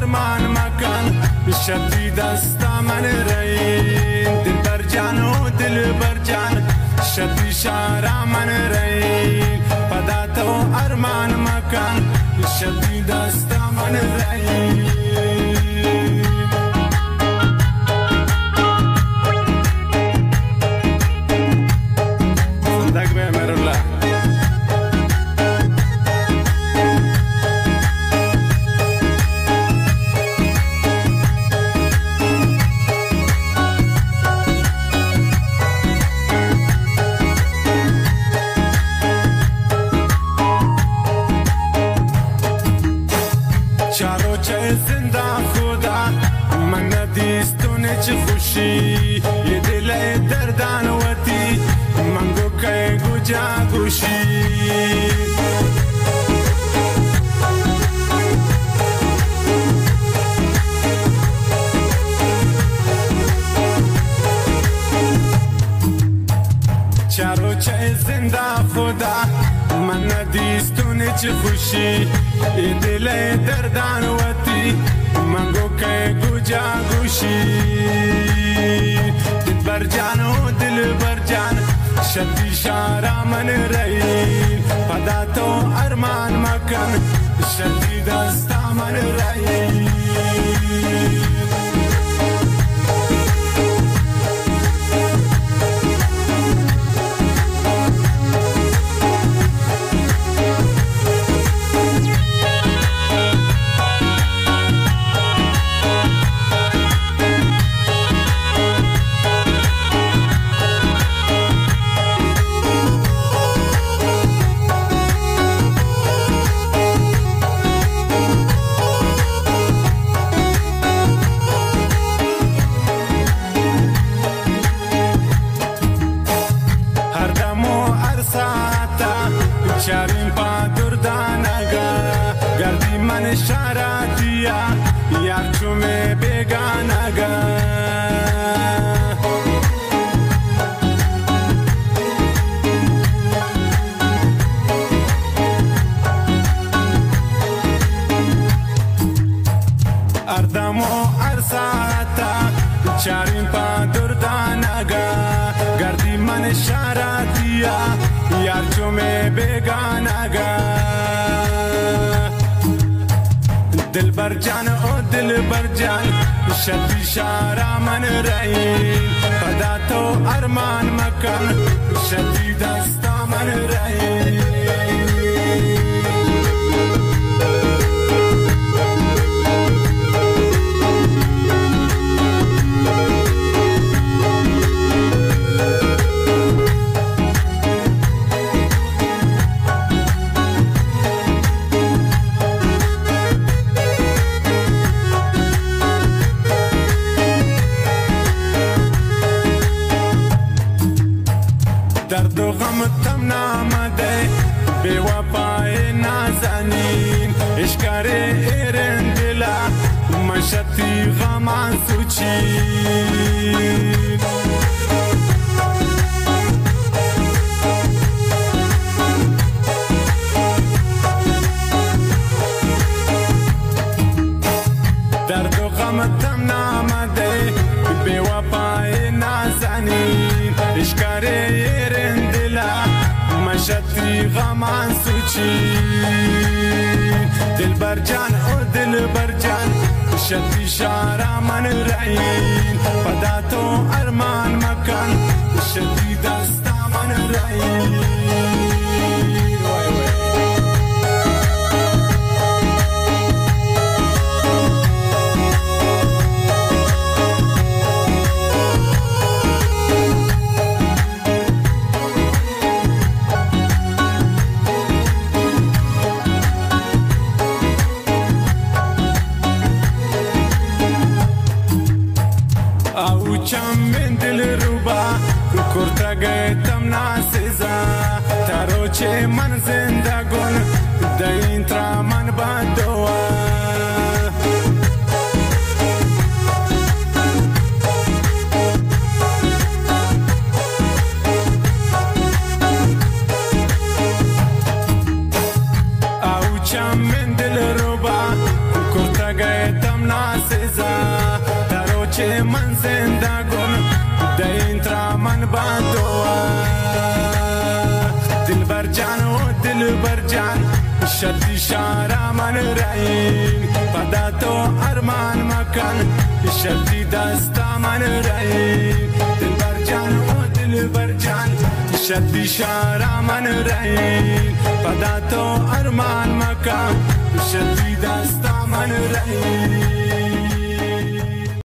أرمان مكان شديد استمن رين دل برجان ودل برجان شدي شارع من رين بداتو أرمان مكان شديد استمن رين صدق بأمر الله चारों चाहे जिंदा खुदा मन नदीस तूने खुशी ये दिल है दर्दान वती मंगो कहे गुजा गुशी चारों चाहे जिंदा खुदा मन नदीस तूने खुशी ये दिल है दर्दान वती मंगो कहे गुजा गुशी दिल बरजानो दिल बरजान शदी शारा मन रही पदा तो अरमान मकन शदी दस्ता मन रही شارين پادر دانگا گردی من شاراتیا یار چومه بیگانگا اردمو ارساتا شارين پادر دانگا گردی من شاراتیا यार जो मैं बेगाना गा दिल बर जान ओ दिल बर जान शदी शारा मन रही पदा तो अरमान मकन शदी दस्ता मन रही درد و غم تم نامده بی‌وفای نازنین اشکار ایران دلا مشتی غمان سوچین درد و غم تم نامده بی‌وفای نازنین اشکار مشتی غمان سوچی دل برجان او دل برجان شتی شارع من رعین پدا تو ارمان مکان شتی دستا من رعین چم من دل روبا کرتا گئے تم ناسزا نازا تروچه من زندگون دینترا من بادوا دلبر جان و دلبر جان شدی شارا من رأین پدا تو ارمان مکن شدی دستا من رأین دلبر جان و دلبر جان شدی شارا من رأین پدا تو ارمان مکن شدی دستا من رأین